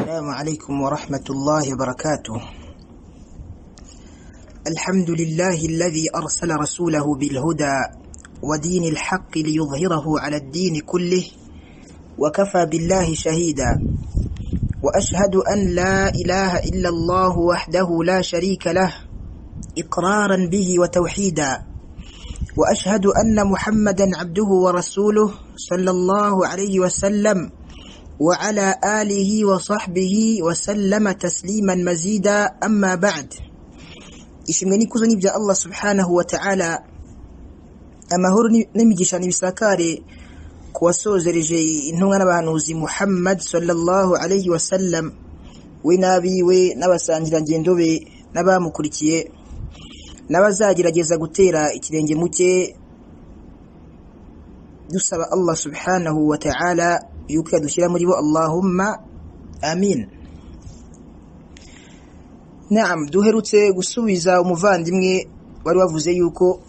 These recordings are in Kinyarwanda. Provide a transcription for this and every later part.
السلام عليكم ورحمة الله وبركاته. الحمد لله الذي أرسل رسوله بالهدى ودين الحق ليظهره على الدين كله وكفى بالله شهيدا، وأشهد أن لا إله إلا الله وحده لا شريك له إقرارا به وتوحيدا، وأشهد أن محمدا عبده ورسوله صلى الله عليه وسلم وعلى آله وصحبه وسلم تسليما مزيدا. أما بعد، ishimwe n'ikuzo n'ibya Allah subhanahu wa ta'ala, amahoro n'imigisha n'ibisakare kuwasozereje intumwa n'abahanuzi Muhammad sallallahu alayhi wa sallam, we nabiwe n'abasangira ngendo be n'abamukurikiye n'abazagerageza gutera ikirenge muke, dusaba Allah subhanahu wa ta'ala yuko yadushyira muri bo. Allahumma amin. Naam, duherutse gusubiza umuvandimwe wari wavuze yuko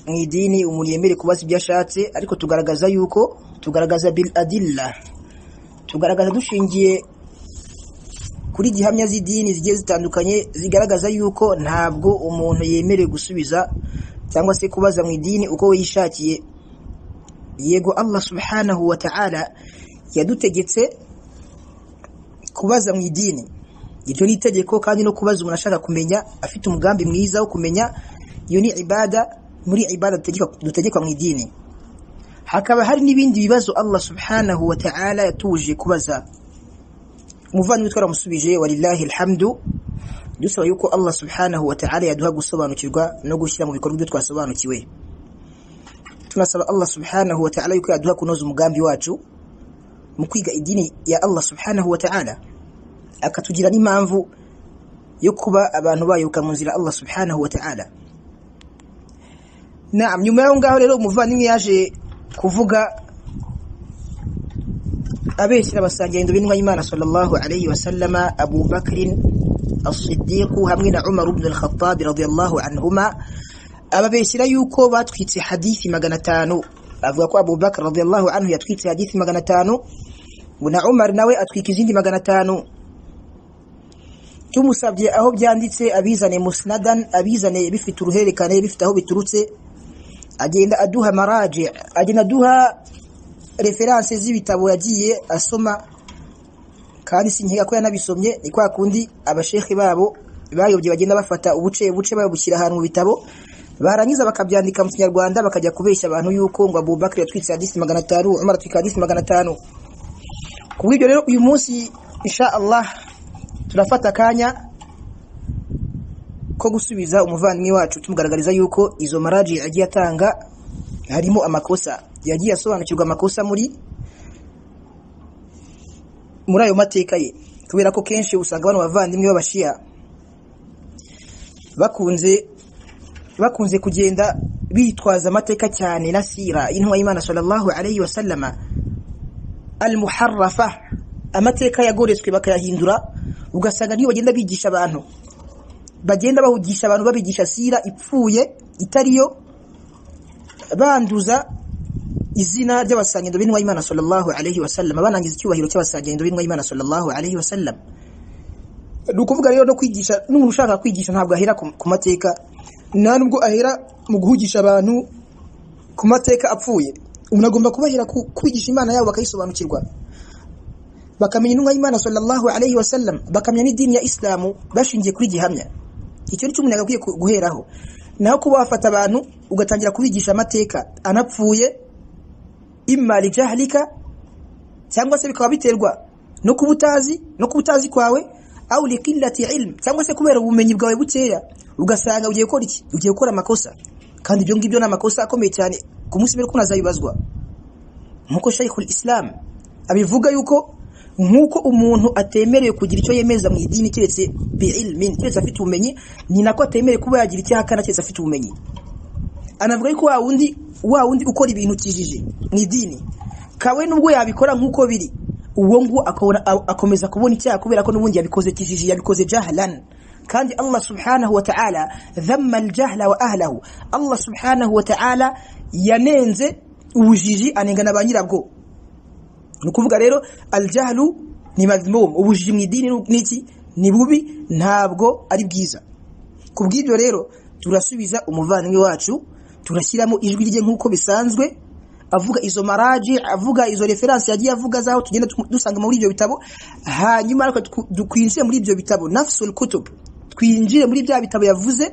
mu idini umuntu yemere kubaza ibyo ashatse, ariko tugaragaza bil adilla, tugaragaza dushingiye kuri gihamya z'idini zigiye zitandukanye zigaragaza yuko ntabwo umuntu yemere gusubiza cyangwa se kubaza mu idini uko we yishakiye. Yego, Allah subhanahu wa ta'ala yadutegetse kubaza mu idini, iryo ni itegeko, kandi no kubaza umuntu ashaka kumenya afite umugambi mwiza wo kumenya, iyo ni ibada. Muri ibada dutegekwa mu idini hakaba hari n'ibindi bibazo Allah subhanahu wa ta'ala yatuje kubaza. Umuvandimwe twaramusubije, walillahi alhamdu, dusaba yuko Allah subhanahu wa ta'ala yaduha gusobanukirwa no gushyira mu bikorwa ibyo twasobanukiwe. Tunasaba Allah subhanahu wa ta'ala yuko yaduha kunoza umugambi wacu mu kwiga idini ya Allah subhanahu wa ta'ala, akatugira n'impamvu yo kuba abantu bayoboka mu nzira Allah subhanahu wa ta'ala. Naam, nyuma yaho ngaho rero umuvandimwe yaje kuvuga abeshyira abasangendo b'intumwa y'Imana sallallahu alayhi wa sallama, Abu Bakr as-Siddiq hamwe na Umar ibn al-Khattab radiyallahu anhuma, ababeshyira yuko batwitse hadithi 500. Avuga ko Abu Bakr radiyallahu anhu yatwitse hadithi 500, na Umar nawe atwika izindi 500. Tumusabye aho byanditse abizane musnadan, abizane bifite uruherekane, bifite aho biturutse, agenda aduha maraji, agenda aduha reference z'ibitabo yagiye asoma, kandi sinkeka ko yanabisomye. Ni kwa kundi abashekhi babo bayobye bagenda bafata ubuce babushyira ahantu mu bitabo, barangiza bakabyandika mu Kinyarwanda bakajya kubeshya abantu yuko ngo Abu Bakr yatwitse hadithi 500, Umar atwika hadithi 500. Kubw'ibyo rero uyu munsi insha Allah turafata akanya ko gusubiza umuvandimwe wacu, tumugaragariza yuko izo maraji agiye atanga harimo amakosa, yagiye asobanukirwa amakosa muri ayo mateka ye. Kubera ko kenshi usanga bano bavandimwe b'abashia bakunze kugenda bitwaza amateka cyane na sira intumwa y'Imana sallallahu alayhi wa sallama al-muharrafa, amateka yagoretswe bakayahindura, ugasanga niyo bagenda bigisha abantu, bagenda bahugisha abantu babigisha sira ipfuye itariyo, banduza izina ry'abasangendo b'intumwa y'Imana sallallahu alayhi wa sallam, banangiza icyubahiro cy'abasangendo b'intumwa y'Imana sallallahu alayhi wa sallam. Nukuvuga rero no kwigisha, n'umuntu ushaka kwigisha ntabwo ahera ku mateka, nta nubwo ahera mu guhugisha abantu ku mateka apfuye. Umuntu agomba kubahera kwigisha Imana yabo bakayisobanukirwa, bakamenya intumwa y'Imana sallallahu alayhi wa sallam, bakamenya n'idini ya Islamu bashingiye kuri gihamya. Icyo ni cyo umuntu agakwiye guheraho, naho kuba wafata abantu ugatangira kubigisha amateka anapfuye, imma li jahlika, cyangwa se bikaba biterwa no kubutazi kwawe, au li qillati ilm, cyangwa se kubera ubumenyi bwawe bukeya, ugasanga ugiye gukora iki, ugiye gukora amakosa. Kandi ibyo ngibyo n'amakosa akomeye cyane ku munsi mbere ko nazayibazwa, nkuko Shaykhul Islam abivuga yuko nkuko umuntu atemerewe kugira icyo yemeza mu idini keretse bi'ilmin, keretse afite ubumenyi, ni nako atemerewe kuba yagira icyo hakana keretse afite ubumenyi. Anavuga yuko wa wundi ukora ibintu kijije mu idini, kawe nubwo yabikora nkuko biri, uwo ngo akomeza kubona icyaha kubera ko n'ubundi yabikoze kijije, yabikoze jahlan. Kandi Allah subhanahu wa ta'ala dhamma al-jahla wa ahlihi, Allah subhanahu wa ta'ala yanenze ubujiji, anengana ba nyirabwo. Nukuvuga rero al-jahlu ni madhmum. Ubujiji mu idini niki ni bubi, ntabwo ari bwiza. Kubw'ibyo rero turasubiza umuvandimwe wacu, turashyiramo ijwi rye nkuko bisanzwe, avuga izo maraji, avuga izo reference yagiye avuga zaho tugenda dusanga muri ibyo bitabo, hanyuma ariko dukwinjire muri ibyo bitabo nafsul kutub, twinjire muri bya bitabo yavuze,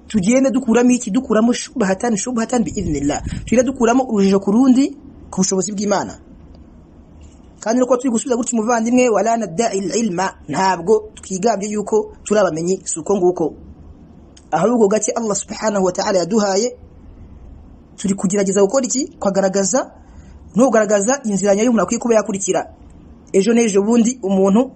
tugende dukuramo iki, dukuramo shubhatan biidhnillah, tugende dukuramo urujijo kurundi ku bushobozi bw'Imana. Kandi nuko turi gusubiza gutyo umuvandimwe, wala nadda'i ilma, ntabwo twigambye yuko turabamenyi, suko nguko, ahubwo gake Allah subhanahu wa ta'ala yaduhaye, turi kugerageza gukora iki, kwagaragaza no kugaragaza inzira nyayo umuntu akwiye kuba yakurikira. Ejo nejo bundi umuntu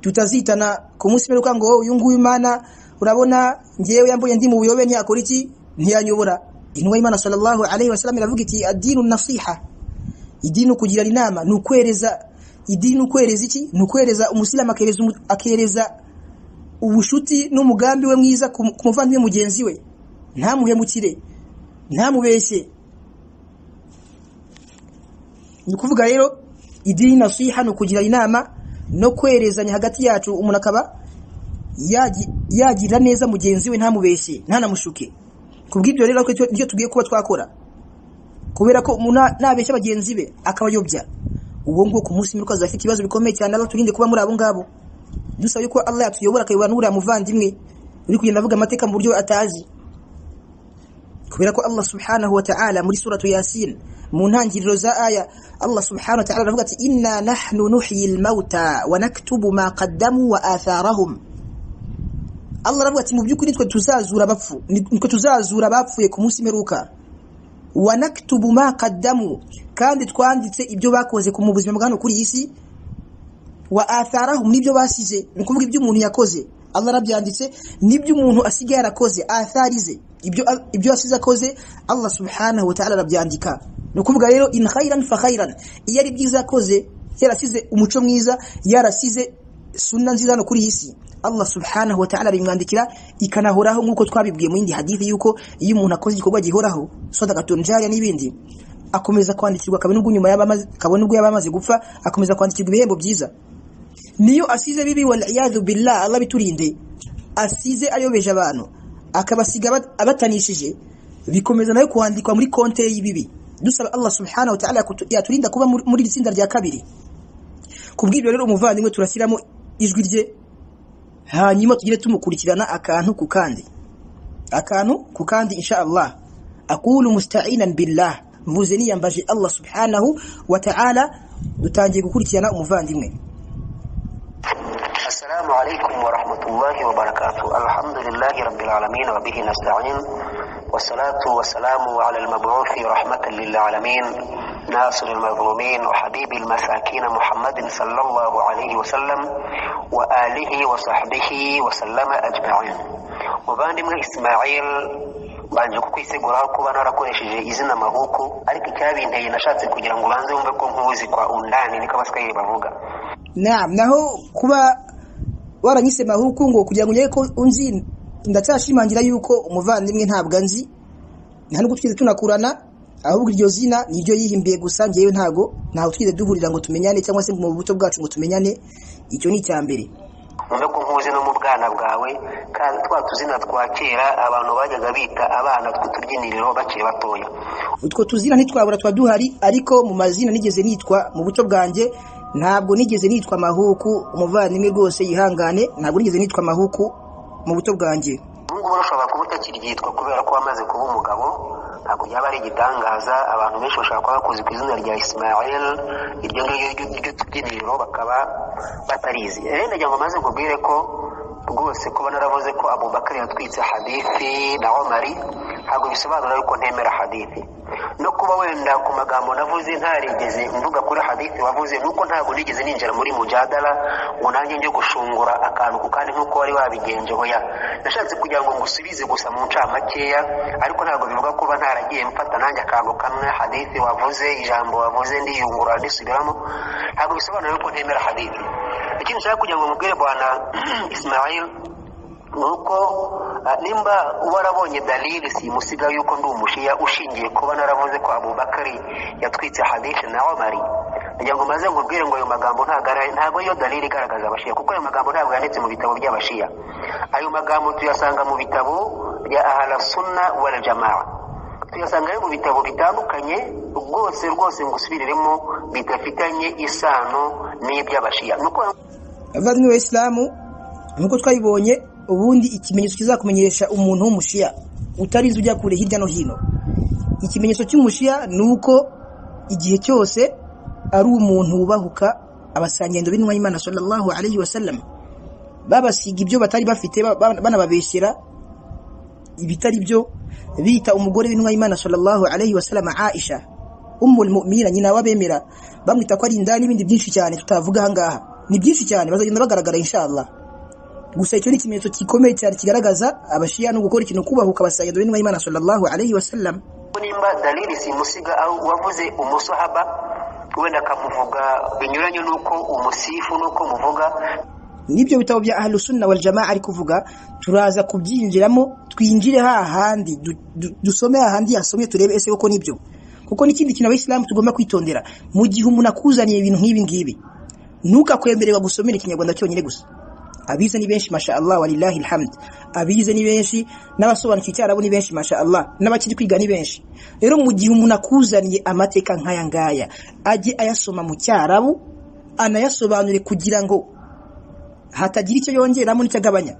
tutazitana ku munsi meruka ngo uyu nguyu Imana urabona ngewe yambuye ndi mu buyobe ntiyakora iki, ntiyanyobora. Inwa Imana sallallahu alayhi wasallam iravuga iti ad-dinu nasiha, idini kugira inama, nukwereza idini, ukwereza iki, nukwereza umusilamu akereza ubushuti n'umugambi we mwiza ku muvandimwe mugenzi we, ntamuhemukire, ntamubeshye. Ni kuvuga rero idini nasiha no kugira inama no kwerezanya hagati yacu, umuntu akaba yagira neza mugenzi we, ntamubeshye, ntanamushuke. Kubw'ibyo rero icyo tugiye kuba twakora, kubera ko umuntu nabeshya bagenzi be akabayobya, uwo ngo ku munsi mwiruka azafite ibibazo bikomeye cyane. Allah turinde kuba muri abo ngabo, dusaba yuko Allah yatuyobora akayobora n'uriya muvandimwe uri kugenda avuga amateka mu buryo atazi. Kubera ko Allah subhanahu wa ta'ala muri suratu Yasin mu ntangiriro za aya, Allah subhanahu wa ta'ala aravuga ati inna nahnu nuhyi al-mauta wa naktubu ma qaddamu wa atharahum. Allah aravuga ati mu byukuri twe tuzazura abapfu, niko tuzazura abapfuye ku munsi meruka, wa naktubu ma qaddamu, kandi twanditse ibyo bakoze ku mubuzima bwano kuri isi, wa atharahum, nibyo basize, ni kuvuga ibyo umuntu yakoze Allah arabyanditse, nibyo umuntu asigaye yarakoze atharize, ibyo asize akoze Allah subhanahu wa ta'ala arabyandika. Ni kuvuga rero in khairan fa khairan, iyo ari byiza akoze, yarasize umuco mwiza, yarasize sunna nziza no kuri isi, Allah subhanahu wa ta'ala arimwandikira ikanahoraho, nkuko twabibwiye mu yindi hadithi yuko iyo umuntu akoze igikorwa gihoraho, sadaqatun jariya n'ibindi, akomeza kwandikirwa kabone ubwo nyuma kabone ubwo yabamaze gupfa, akomeza kwandikirwa ibihembo byiza. Niyo asize bibi wal iyadhu billah, Allah biturinde, asize ayobeje abantu akabasiga abatanishije, bikomeza nayo kwandikwa muri konte y'ibibi. Dusaba Allah subhanahu wa ta'ala yaturinda kuba muri itsinda rya kabiri. Kubw'ibyo rero umuvandimwe turashyiramo ijwi rye, hanyuma tugire tumukurikirana akantu ku kandi insha Allah. Aqulu musta'inan billah, mvuze niyambaje Allah subhanahu wa ta'ala. Dutangiye gukurikirana umuvandimwe. السلام عليكم ورحمة الله وبركاته. الحمد لله رب العالمين وبه نستعين، والصلاة والسلام على المبعوث رحمة للعالمين، ناصر المظلومين وحبيب المساكين محمد صلى الله عليه وسلم وآله وصحبه وسلم أجمعين. وبandimwe Ismail, banje kukwisegura kuba narakoresheje izina Mahuku, ariko icyabinteye nashatse kugira ngo banze wumve ko nkuzi kwa undani, niko abaswahili bavuga. Naam, naho kuba waranyise Mahuku ngo kugira ngo nyeye ko unzi, ndacyashimangira yuko umuvandimwe ntabwo anzi, nta nubwo twize tunakurana, ahubwo iryo zina niryo yihimbiye gusa, ngewe ntago twize duhurira ngo tumenyane, cyangwa se mu buto bwacu ngo tumenyane. Icyo ni icyambere. Nuko nkuzi no mu bwana bwawe, kandi twatuzina twakera abantu bajyaga bita abana tw'utubyiniriro bakiri batoya. Utwo tuzina ntitwabura twaduhari, ariko mu mazina nigeze nitwa mu buto bwanjye, ntabwo nigeze nitwa Mahuku. Umuvandimwe rwose yihangane, ntabwo nigeze nitwa Mahuku mu buto bwanjye. Ngo urashobora kuba utakirigitwa kubera ko wamaze kuba umugabo, ntabwo yaba ari igitangaza. Abantu benshi bashaka kuba bakuzi ku izina rya Ismail, iryo ngiryo tubyiniriro bakaba batarizi. Ndagira ngo maze nkubwire ko rwose kuba naravuze ko Abubakar yatwitse hadithi na Omari ntabwo bisobanura yuko ntemera hadithi, no kuba wenda ku magambo navuze ntarigeze mvuga kuri hadithi wavuze, nuko ntabwo nigeze ninjira muri mujadala ngo nanjye njye gushungura akantu ku kandi nkuko wari wabigenje. Hoya, nashatse kugira ngo ngusubize gusa mu ncamakeya, ariko ntabwo bivuga kuba ntaragiye mfata nanjye akantu kamwe, hadithi wavuze, ijambo wavuze ndiyungura ndisubiramo, ntabwo bisobanura yuko ntemera hadithi. Ikindi nshaka kugira ngo mubwire bwana Ismail, nuko nimba warabonye dalili simusiga yuko ndi umushiya ushingiye kuba naravuze ko Abubakari yatwitse hadith na Umar, ngira ngo maze ngubwire ngo ayo magambo ntago iyo dalili igaragaza abashiya, kuko ayo magambo ntabwo yanditse mu bitabo by'abashiya. Ayo magambo tuyasanga mu bitabo bya ahla sunna wal jamaa, tuyasanga mu bitabo bitandukanye rwose ngusubiriremo bidafitanye isano n'iby'abashiya. Nuko abavandimwe b'Islamu, nuko twayibonye, ubundi ikimenyetso kizakumenyesha umuntu w'umushiya utarinze ujya kure hirya no hino. Ikimenyetso cy'umushiya nuko igihe cyose ari umuntu wubahuka abasangendo b'intumwa y'Imana sallallahu alayhi wasallam, babasiga ibyo batari bafite, banababeshyera ibitari byo, bita umugore w'intumwa y'Imana sallallahu alayhi wasallam Aisha ummul mu'minin, nyina wabemera, bamwita ko ari indani, n'ibindi byinshi cyane tutavuga ahangaha, ni byinshi cyane bazagenda bagaragara inshallah. Gusa icyo ni ikimenyetso gikomeye cyane kigaragaza abashiya no gukora ikintu kubahuka abasangendo b'intumwa y'Imana sallallahu alayhi wasallam. Nimba dalili simusiga au wavuze umusahaba wenda kamuvuga binyuranye nuko umusifu nuko muvuga, nibyo bitabo bya ahlus sunna wal jamaa ari kuvuga, turaza kubyinjiramo, twinjire hahandi dusome hahandi yasomye, turebe ese uko nibyo, kuko n'ikindi kintu abayisilamu tugomba kwitondera. Mu gihe umuntu akuzaniye ibintu nk'ibi ngibi, ntukakwemererwa gusomera ikinyarwanda cyonyine gusa. Abize ni benshi mashaallah walillahi alhamd, abize ni benshi, n'abasobanukiwe icyarabu ni benshi mashaallah, n'abakiri kwiga ni benshi. Rero mu gihe umuntu akuzaniye amateka nk'aya ngaya, ajye ayasoma mu cyarabu, anayasobanure kugira ngo hatagira icyo yongeramo n'icyo agabanya.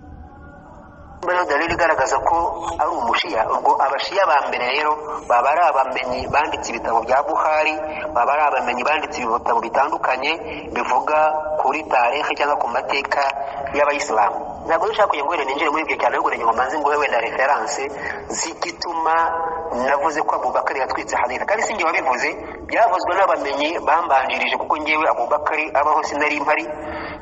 Mbere dalili igaragaza ko ari umushiya, ubwo abashiya ba mbere rero baba ari abamenyi banditse ibitabo bya Bukhari, baba ari abamenyi banditse ibitabo bitandukanye bivuga kuri tarikh cyangwa ku mateka y'abayisilamu. Ntabwo nshaka kugira ngo ninjire muri ibyo cyane, ahubwo ngo manze ngo wenda reference zigituma navuze ko Abubakari yatwitse hadith, kandi sinjye wabivuze, byavuzwe n'abamenyi bambanjirije, kuko ngewe Abubakari abaho sinari mpari,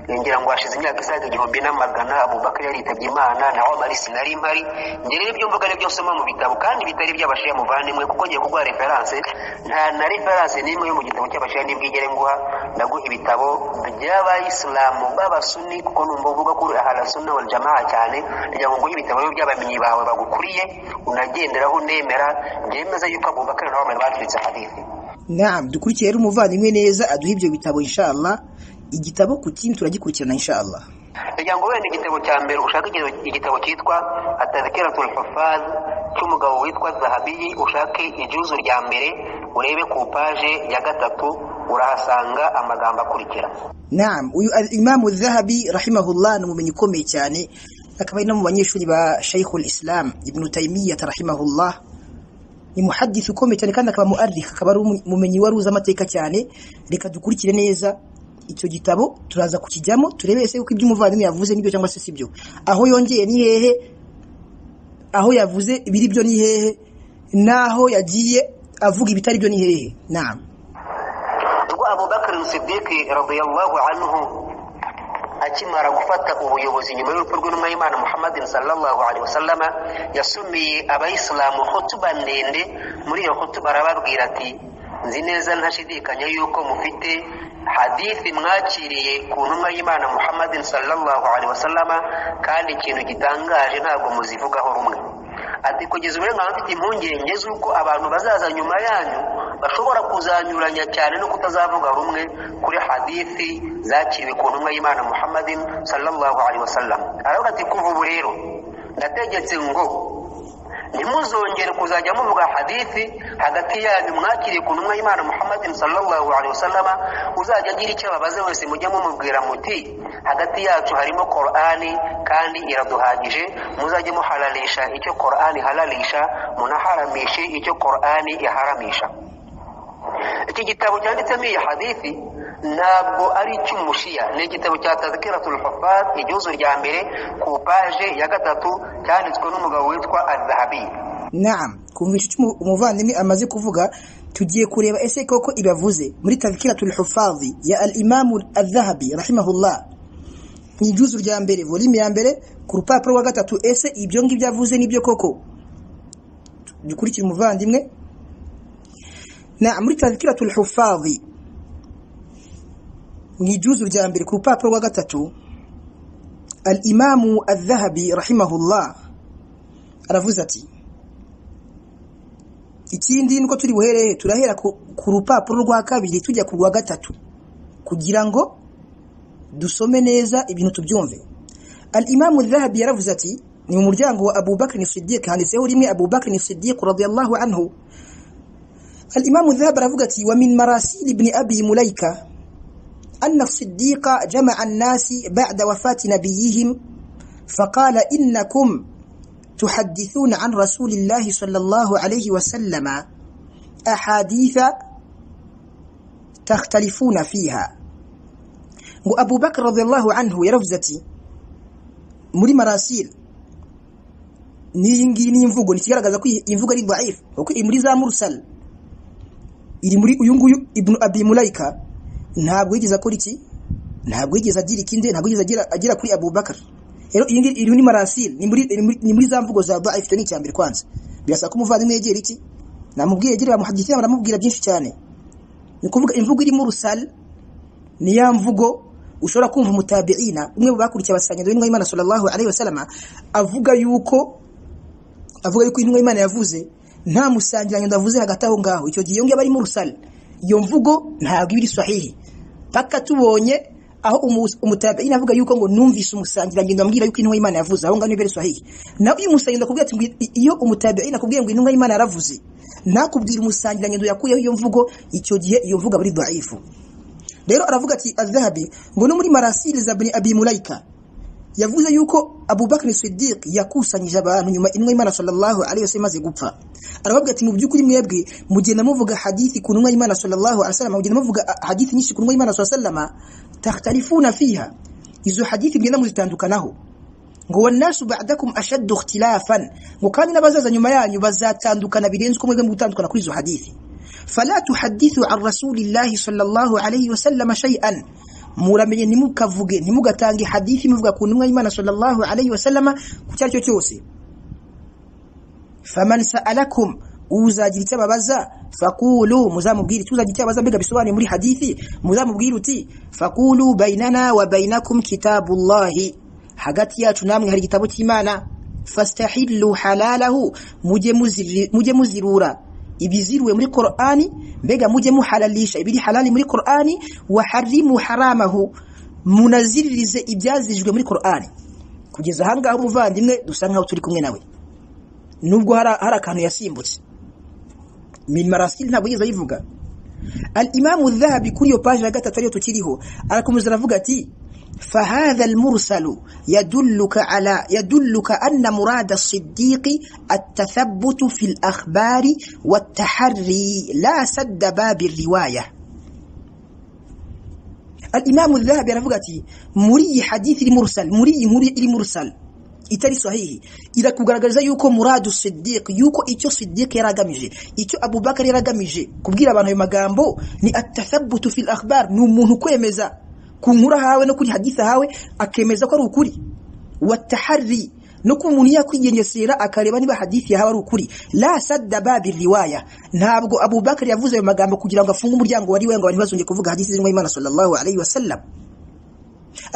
ngira ngo hashize imyaka isaga 1,000 Abubakari yaritabye Imana, na Umar sinari mpari. Ngira ibyo mvuga n'ibyo soma mu bitabo, kandi bitari by'abashiya muvandimwe, kuko ngiye kuguha reference, nta na reference n'imwe yo mu gitabo cy'abashiya nibwigere nguha, ndaguha ibitabo by'abayisilamu b'abasuni, kuko numva uvuga ko ahla sunna wal jamaa cyane, ngira ngo ibitabo by'abamenyi bawe bagukuriye unagenderaho unemera, byemeza yuko Abubakari na Umar batwitse hadithi. Naam, dukurikiye rero umuvandimwe neza aduha ibyo bitabo inshallah. Igitabo ku kindi turagikurikirana inshallah. Kugira ngo wenda igitabo cya mbere ushaka igitabo cyitwa At-Tadhkiratul Huffaz cy'umugabo witwa Zahabi, ushake ijuzu rya mbere urebe ku page ya 3, urahasanga amagambo akurikira. Naam, uyu Imam Zahabi rahimahullah n'umumenyi ukomeye cyane, akaba ari no mu banyeshuri ba Shaykhul Islam Ibn Taymiyyah rahimahullah. Ni muhaddith ukomeye cyane kandi akaba muarrikh, akaba ari umumenyi waruza amateka cyane. Reka dukurikire neza icyo gitabo, turaza kukijyamo turebe ese uko ibyo umuvandimwe yavuze nibyo cyangwa se sibyo, aho yongeye ni hehe, aho yavuze ibiri byo ni hehe, naho yagiye avuga ibitari byo ni hehe. Naam, ubwo Abubakar Siddiq radiyallahu anhu akimara gufata ubuyobozi nyuma y'urupfu rw'intumwa y'Imana Muhammadin sallallahu alaihi wasallam, yasumiye abayisilamu khutba ndende. Muri iyo khutba arababwira ati, nzi neza ntashidikanya yuko mufite hadithi mwakiriye ku ntumwa y'Imana Muhammadin sallallahu alaihi wasallam, kandi ikintu gitangaje ntabwo muzivugaho rumwe. Ati kugeza ubu nkaba mfite impungenge z'uko abantu bazaza nyuma yanyu bashobora kuzanyuranya cyane no kutazavuga rumwe kuri hadithi zakiriwe ku ntumwa y'Imana Muhammadin sallallahu alaihi wasallam. Aravuga ati kuva ubu rero ndategetse ngo ntimuzongere kuzajya muvuga hadithi hagati yanyu mwakiriye ku ntumwa y'Imana Muhammadin sallallahu alaihi wasallam, uzajya agira icyo babaze wese mujye mumubwira muti hagati yacu harimo Qur'ani kandi iraduhagije, muzajye muhalalisha icyo Qur'ani halalisha, munaharamishe icyo Qur'ani iharamisha. Iki gitabo cyanditsemo iyi hadithi ntabwo ari icy'umushiya, ni igitabo cya Tadhkiratul Huffaz ijuzu rya mbere ku page ya 3, cyanditswe n'umugabo witwa Az-Zahabi. Naam, kumvisha icyo umuvandimwe amaze kuvuga, tugiye kureba ese koko ibavuze muri Tadhkiratul Huffaz ya al-Imam Az-Zahabi rahimahullah, ni ijuzu rya mbere volume ya mbere ku rupapuro rwa 3. Ese ibyo ngibyo yavuze nibyo koko? Dukurikira umuvandimwe. Naam, muri Tadhkiratul Huffaz ni ijuzu rya mbere ku rupapuro rwa 3, al-Imam al-Dhahabi rahimahullah aravuze ati ikindi nuko turi buhere turahera ku rupapuro rwa kabiri tujya ku rwa gatatu kugira ngo dusome neza ibintu tubyumve. Al-Imam al-Dhahabi yaravuze ati ni mu muryango wa Abu Bakr as-Siddiq handitseho rimwe Abu Bakr as-Siddiq radiyallahu anhu. Al-Imam al-Dhahabi aravuga ati wa min marasil ibn Abi Mulaika anna as-Siddiq jama'a an-nasi ba'da wafati nabiyihim faqala innakum تحدثون عن رسول الله صلى الله عليه وسلم أحاديث تختلفون فيها. وأبو بكر رضي الله عنه يرفزتي muri marasil ni imvugo nikigaragaza ko imvugo ari dhaif kuko muri za mursal iri muri uyu nguyu Ibn Abi Mulaika ntabwo yigeze akora iki, ntabwo yigeze agira ikindi, ntabwo yigeze agira kuri Abu Bakr. Rero iri ni marasil ni muri za mvugo za dhaif ni cyambere kwanza birasa ko umuvandimwe yegera iki namubwiye yegera muhadisi baramubwira byinshi cyane. Ni kuvuga imvugo iri mursal ni ya mvugo ushobora kumva mutabiina umwe bakurikiye abasanyendo b'intumwa y'Imana sallallahu alayhi wasallam avuga yuko intumwa y'Imana yavuze nta musangiranye ndavuze hagati aho ngaho, icyo gihe bari mursal iyo mvugo ntabwo iri sahihi paka tubonye aho umutabiina avuga yuko ngo numvise umusangiranye ndambwira yuko intumwa y'Imana yavuze aho ngano bere sahihi. Naho iyo musangiranye ndakubwira ati iyo umutabiina akubwiye ngo intumwa y'Imana yaravuze nakubwira umusangiranye ndo yakuyeho iyo mvugo, icyo gihe iyo mvugo bari dhaifu. Rero aravuga ati al-Dhahabi ngo no muri marasil za Ibn Abi Mulaika yavuze yuko Abu Bakr as-Siddiq yakusanyije abantu nyuma intumwa y'Imana sallallahu alayhi wasallam maze gupfa. Aravuga ati mu byukuri mwebwe mugenda muvuga hadithi ku ntumwa y'Imana sallallahu alayhi wasallam, mugenda muvuga hadithi nyinshi ku ntumwa y'Imana sallallahu alayhi wasallam takhtalifuna fiha, izo hadithi mugenda muzitandukanaho. Ngo wanasu ba'dakum ashaddu ikhtilafan, ngo kandi nabazaza nyuma yanyu bazatandukana birenze ko mwebwe mutandukana kuri izo hadithi. فلا تحدثوا عن رسول الله صلى الله عليه وسلم شيئا muramenye nimukavuge nimugatange hadithi muvuga ku ntumwa y'Imana sallallahu alayhi wasallam kucyaricyo cyose. faman sa'alakum uzagira icyababaza faqulu muzamubwira tuzagira icyababaza mbega bisobanuye muri hadithi muzamubwira uti faqulu bainana wa bainakum kitabullahi, hagati yacu namwe hari igitabo cy'Imana. fastahillu halalahu muje muzirura ibiziruwe muri Qur'ani, mbega muje muhalalisha ibiri halali muri Qur'ani. wa harimu haramahu munaziririze ibyazijwe muri Qur'ani. kugeza hangaho umuvandimwe dusanga turi kumwe nawe nubwo hari akantu yasimbutse min marasil ntabwo yigeze yivuga. Al-Imam al-Dhahabi kuri yo page ya gatatu ariyo tukiriho arakomeza aravuga ati فهذا المرسل يدلك أن مراد الصديق التثبت في الأخبار والتحري لا سد باب الرواية. الإمام الذهبي رفقتي مري حديث المرسل مري المرسل itari sahihi irakugaragariza yuko muradu Siddiq yuko icyo Siddiq yaragamije icyo Abu Bakar yaragamije kubwira abantu ayo magambo ni at-tathabbutu fil akhbar, ni umuntu kwemeza ku nkuru hawe no kuri hadithi hawe akemeza ko ari ukuri. Watahari no ku muntu yakwigengesera akareba niba hadithi yawe ari ukuri. La sadda babi riwaya, ntabwo Abu Bakar yavuze ayo magambo kugira ngo afunge umuryango wari wenga abantu bazonge kuvuga hadithi z'intumwa y'Imana sallallahu alayhi wasallam.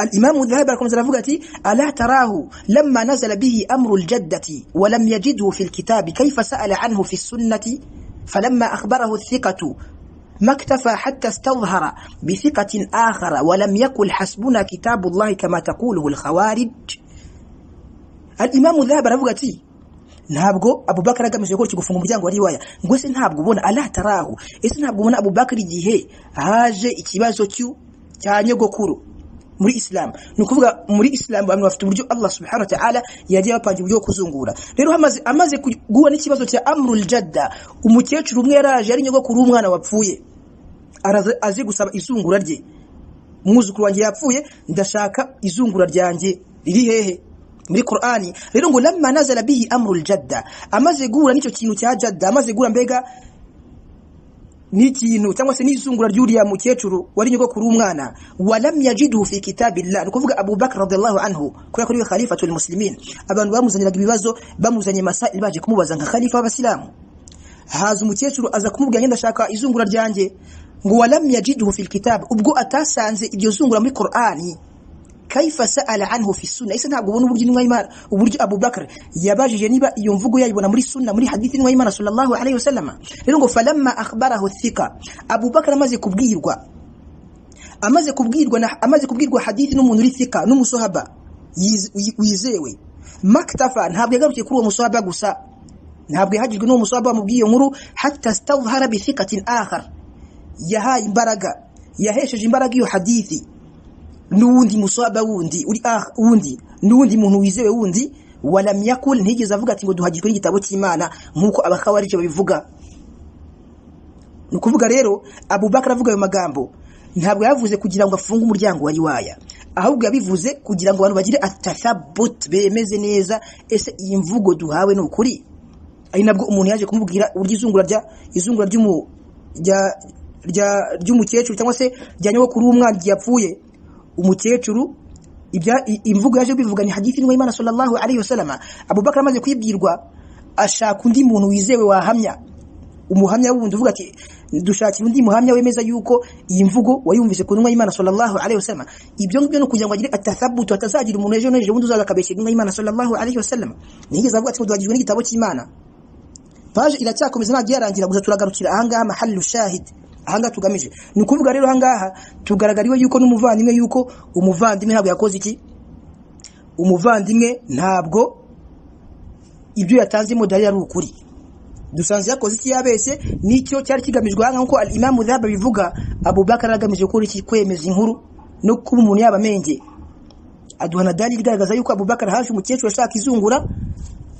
الإمام الذهبي رحمه الله رفقتي ألا تراه لما نزل به أمر الجدة ولم يجده في الكتاب كيف سأل عنه في السنة فلما أخبره الثقة ما اكتفى حتى استظهر بثقة آخر ولم يقل حسبنا كتاب الله كما تقوله الخوارج. الإمام الذهبي رفقتي ntabwo Abu Bakar agamije ko kigufunga umuryango wa riwaya ngo se ntabwo ubona ala tarahu ese ntabwo ubona Abu Bakar igihe haje ikibazo cya nyogokuru muri Islam. Nukuvuga muri Islam abantu bafite uburyo Allah subhanahu wa ta'ala yagiye bapangira uburyo kuzungura. Rero amaze guhura n'ikibazo cya amrul jadda, umukecuru umwe yaraje ari nyogokuru umwana wapfuye azi gusaba izungura rye, umwuzukuru wanjye yapfuye ndashaka izungura ryanjye riri hehe muri Qur'ani. Rero ngo lamma nazala bihi amrul jadda, amaze guhura n'icyo kintu cya jadda, amaze guhura mbega n'ikintu cyangwa se n'izungura ry'uriya mukecuru wari nyogokuru umwana, walam yajidu fi kitabillah, nukuvuga Abu Bakr radiyallahu anhu kuya kuri khalifatul muslimin, abantu bamuzaniraga ibibazo bamuzanye masail baje kumubaza nka khalifa w'abasilamu. Haza umukecuru aza kumubwira ngenda shaka izungura ryanjye, ngo walam yajidu fi kitab, ubwo atasanze iryo zungura muri Qur'ani kaifa sa'ala anhu fi sunna isa ntabwo ubona uburyo intumwa y'Imana uburyo Abu Bakr yabajije niba iyo mvugo yayibona muri sunna muri hadithi intumwa y'Imana sallallahu alayhi wasallam rero ngo falamma akhbarahu thika Abu Bakr amaze kubwirwa hadithi n'umuntu uri thika n'umusohaba wizewe maktafa ntabwo yagarukiye kuri uwo musohaba gusa ntabwo yahagijwe n'uwo musohaba bamubwiye nkuru hatta stawhara bi thikatin akhar yahaye imbaraga yahesheje imbaraga iyo hadithi n'uwundi musohaba wundi n'uwundi muntu wizewe wundi walam yakul ntigeze avuga ati ngo duhagijwe n'igitabo cy'Imana nkuko abakhawarije babivuga nukuvuga rero Abu Bakr avuga ayo magambo ntabwo yavuze kugira ngo afunge umuryango wa riwaya ahubwo yabivuze kugira ngo abantu bagire atathabut bemeze neza ese iyi mvugo duhawe n'ukuri ari nabwo umuntu yaje kumubwira uburyo izungura ry'umukecuru cyangwa se ryanyeho kuri umwana yapfuye umukecuru imvugo yaje bivuga ni hadithi n'imwe y'Imana sallallahu alayhi wasallam Abu Bakr amaze kwibwirwa ashaka undi muntu wizewe wahamya umuhamya wundi uvuga ati dushakira undi muhamya wemeza yuko iyi mvugo wayumvise ku n'imwe y'Imana sallallahu alayhi wasallam ibyo ngibyo no kugira ngo agire atathabutu atazagira umuntu ejo wundi uzaza kabeshya n'imwe y'Imana sallallahu alayhi wasallam nigeze avuga ati ngo duhagijwe n'igitabo cy'Imana page iracyakomeza ntabwo yarangira gusa turagarukira ahangaha mahallu shahid ahanga tugamije ni kuvuga rero ahangaha tugaragariwe yuko n'umuvandimwe yuko umuvandimwe ntabwo yakoze iki umuvandimwe ntabwo ibyo yatanze modali ari ukuri dusanze yakoze iki yabese nicyo cyari kigamijwe hanga nko al-Imam Dhahab bivuga Abu Bakr agamije ko iki kwemeza inkuru no kuba umuntu yabamenge aduhana dalili igaragaza yuko Abu Bakr haje umukecuru ashaka izungura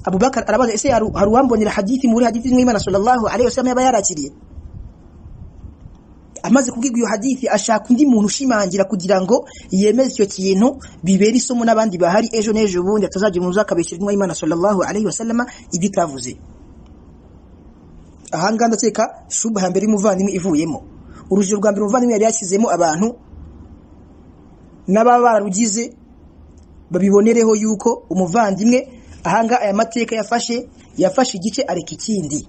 Abu Bakr arabaza ese hari uwambonera hadithi muri hadithi y'Imana sallallahu alayhi wasallam yaba yarakiriye amaze kubwirwa iyo hadithi ashaka undi muntu ushimangira kugira ngo yemeze icyo kintu bibera isomo n'abandi bahari ejo n'ejo bundi atazagira umuntu uzakabeshyirwa y'Imana sallallahu alayhi wasallam ibitavuze ahanga ndakeka shubha mbere y'umuvandimwe ivuyemo urujiro rwa mbere umuvandimwe yari yashyizemo abantu n'ababa bararugize babibonereho yuko umuvandimwe ahanga aya mateka yafashe igice areka ikindi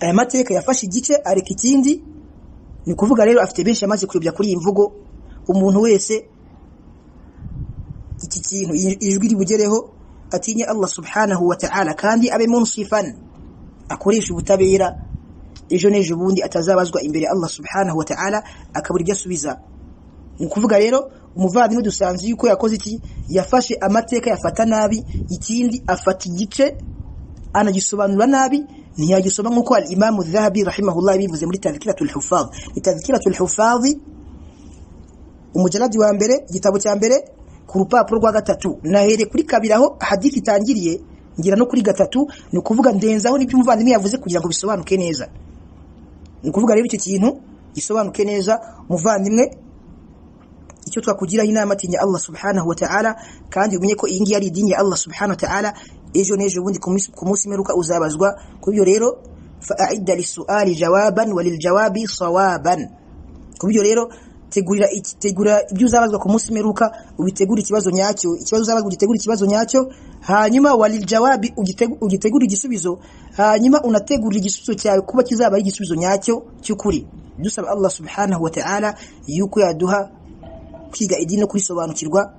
aya mateka yafashe igice areka ikindi ni kuvuga rero afite benshi amaze kuyobya kuri iyi mvugo umuntu wese iki kintu ijwi ribugereho atinye Allah subhanahu wa ta'ala kandi abe munsifan akoresha ubutabera ejo n'ejo bundi atazabazwa imbere Allah subhanahu wa ta'ala akabura ibyo asubiza ni kuvuga rero umuvandimwe dusanze yuko yakoze iki yafashe amateka yafata nabi ikindi afata igice anagisobanura nabi ntiyagisoma nkuko al-Imam Dhahabi rahimahullah bivuze muri Tadhkiratul Huffaz Tadhkiratul Huffaz umujalladi wa mbere igitabo cya mbere ku rupapuro rwa 3 nahere kuri kabiri aho hadithi itangiriye ngira no kuri 3 ni kuvuga ndenzaho n'ibyo umuvandimwe yavuze kugira ngo bisobanuke neza ni kuvuga rero icyo kintu gisobanuke neza umuvandimwe icyo twakugira inama tinya Allah subhanahu wa ta'ala kandi umenye ko iyi ngiyi ari idini ya Allah subhanahu wa ta'ala ejo n'ejo bundi ku munsi meruka uzabazwa kubyo rero fa'idda lis-su'ali jawaban walil-jawabi sawaban kubyo rero tegura ibyo uzabazwa ku munsi meruka ubitegura ikibazo uzabazwa ugitegura ikibazo nyacyo hanyuma walil-jawabi ugitegura igisubizo hanyuma unategura igisubizo cyawe kuba kizaba ari igisubizo nyacyo cy'ukuri dusaba Allah subhanahu wa ta'ala yuko yaduha kwiga idini kurisobanukirwa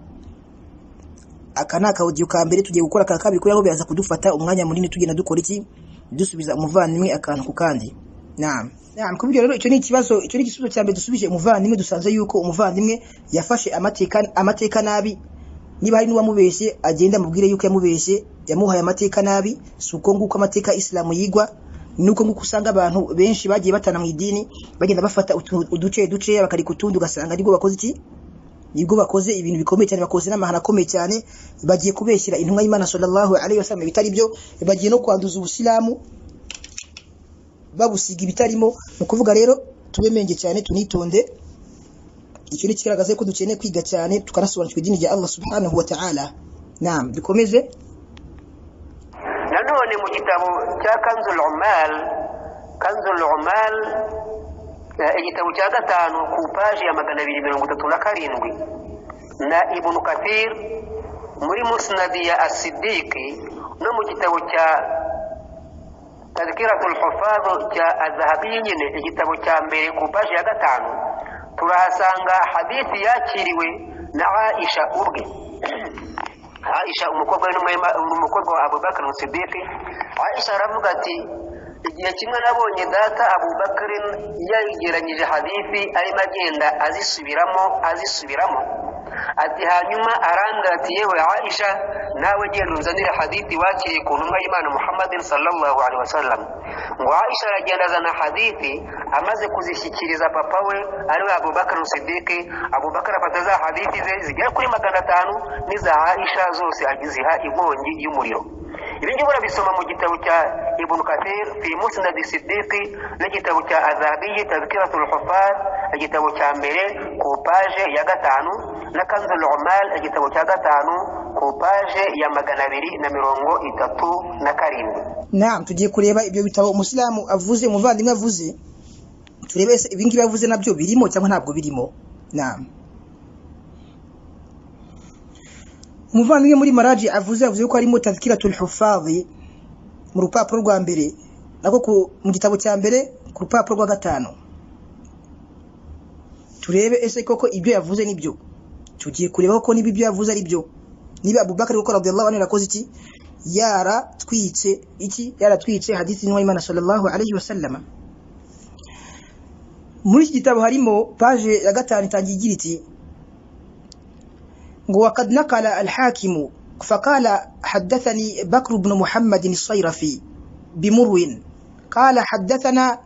akanaka ugiye ka mbere tugiye gukora ka kabiri kuri aho biraza kudufata umwanya munini tugenda dukora iki dusubiza umuvandimwe akantu ku kandi naam kubyo rero icyo ni igisubizo cya mbere dusubije umuvandimwe dusanze yuko umuvandimwe yafashe amateka nabi niba hari n'uwamubeshye agenda amubwire yuko yamubeshye yamuhaye amateka nabi suko nguko amateka Islam yigwa nuko nguko usanga abantu benshi bagiye batana mu idini bagenda bafata uduce bakari kutundi ugasanga nibwo bakoze iki nibwo bakoze ibintu bikomeye cyane bakoze n'amahana akomeye cyane bagiye kubeshyira intumwa y'Imana sallallahu alayhi wasallam bitari byo bagiye no kwanduza ubusilamu babusiga ibitarimo no kuvuga rero tubemenge cyane tunitonde icyo ni kigaragaza ko dukeneye kwiga cyane tukanasobanukirwa idini rya Allah subhanahu wa ta'ala naam dukomeze nanone mu gitabo cya Kanzul Umal igitabo cya 5 ku page ya 237 na Ibn Kathir muri Musnad ya As-Siddiq no mu gitabo cya Tadhkiratul Huffaz cya Az-Zahabi nyine igitabo cya mbere ku page ya 5 turahasanga hadithi yakiriwe na Aisha ubwe. Aisha umukobwa wa Abu Bakr as-Siddiq, Aisha aravuga ati igihe kimwe nabonye data Abu Bakr yayigeranyije hadithi arimo agenda azisubiramo ati hanyuma arambwira ati yewe Aisha nawe genda unzanire hadithi wakiriye ku ntumwa y'Imana Muhammad sallallahu alaihi wasallam. Ngo Aisha aragenda azana hadithi amaze kuzishyikiriza papa we ari Abu Bakr as-Siddiq. Abu Bakr afata za hadithi ze zigera kuri 500 n'iza Aisha zose agiziha inkongi y'umuriro. Ibi ngibi urabisoma mu gitabo cya Ibn Kathir fi Musnad as-Siddiq n'igitabo cya Azhabi Tazkiratul Huffaz igitabo cya mbere ku page ya 5 na Kanzul Umal igitabo cya 5 ku page ya 237. Naam, tugiye kureba ibyo bitabo umusilamu avuze, umuvandimwe avuze, turebe ibi ngibi avuze nabyo birimo cyangwa ntabwo birimo. Naam, umuvandimwe muri Maraji avuze ko harimo Tazkiratul Huffaz mu rupapuro rwa mbere, nako mu gitabo cya mbere ku rupapuro rwa 5. Turebe ese koko ibyo yavuze nibyo. Tugiye kureba ko niba ibyo yavuze ari byo, niba Abu Bakr radhiyallahu anhu yakoze iki, yaratwitse hadithi y'Imana sallallahu alayhi wasallam. Muri iki gitabo harimo page ya 5 itangiye igira iti وقد نقل الحاكم فقال حدثني بكر بن محمد الصيرفي بمرو قال حدثنا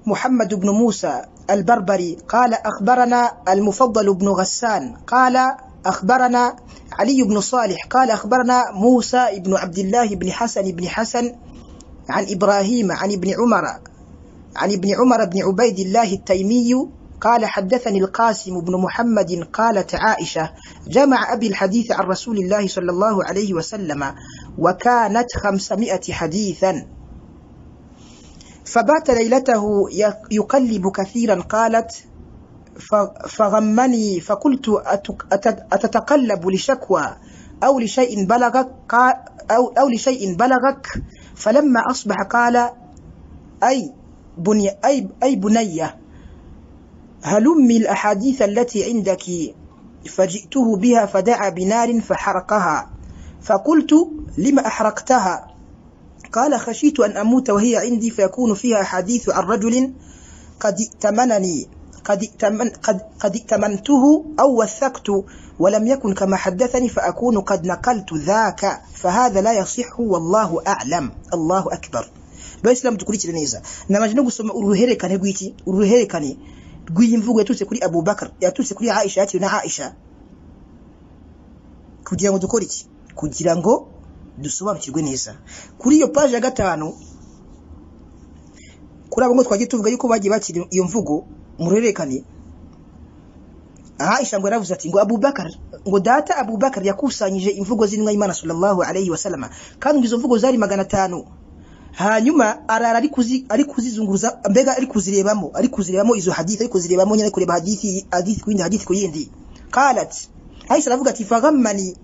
محمد بن موسى البربري قال أخبرنا المفضل بن غسان قال أخبرنا علي بن صالح قال أخبرنا موسى بن عبد الله بن حسن عن إبراهيم عن ابن عمر بن عبيد الله التيمي قال حدثني القاسم بن محمد قالت عائشة جمع أبي الحديث عن رسول الله صلى الله عليه وسلم وكانت 500 حديثا فبات ليلته يقلب كثيرا. قالت فغمني فقلت أتتقلب لشكوى أو لشيء بلغك فلما أصبح قال أي بنية هلمي الأحاديث التي عندك فجئته بها فدعا بنار فحرقها فقلت لما أحرقتها؟ قال خشيت أن أموت وهي عندي فيكون فيها حديث عن رجل قد ائتمنته أو وثقت ولم يكن كما حدثني فأكون قد نقلت ذاك فهذا لا يصح والله أعلم. الله أكبر. بإسلام تقولي تلنيزا نما جنوب سما uruherekane rw'iki, uruherekane rw'imvugo yatutse kuri Abu Bakr, yatutse kuri Aisha, yatutse na Aisha, kugira ngo dukore iki, kugira ngo dusobanukirwe neza. Kuri iyo page ya 5 kuri abo ngo twagiye tuvuga yuko bagiye bakira iyo mvugo mu ruherekane, Aisha ngo yaravuze ati ngo Abu Bakr, ngo data Abu Bakr yakusanyije imvugo z'intumwa y'Imana sallallahu alayhi wasallam, kandi izo mvugo zari 500. Hanyuma arara ari kuzizunguruza, mbega ari kuzirebamo izo hadithi, ari kuzirebamo nyine kureba hadithi ku yindi. Qalat Aisha aravuga ati faghammani,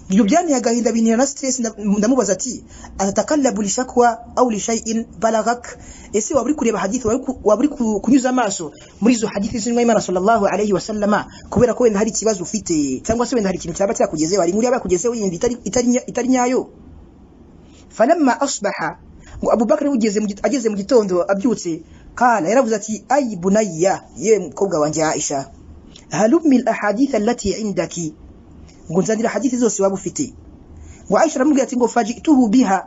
ibyo byanteye agahinda bintera na stress. Ndamubaza ati atatakallabu li shakwa aw li shay'in balagak, ese waburi kureba hadithi, waburi kunyuza amaso muri izo hadithi z'intumwa y'Imana sallallahu alayhi wasallama kubera ko wenda hari ikibazo ufite, cyangwa se wenda hari ikintu cyaba cyakugezeho, ari muri abakugezeho yindi itari nyayo. Falamma asbaha, ngo Abu Bakr ageze mu gitondo abyutse, kala yaravuze ati ay bunayya, ye mukobwa wanjye Aisha, halummi al-ahadith allati indaki, ngo nzanira hadithi zose waba ufite. Ngo Aisha aramubwira ati ngo fajituhu biha,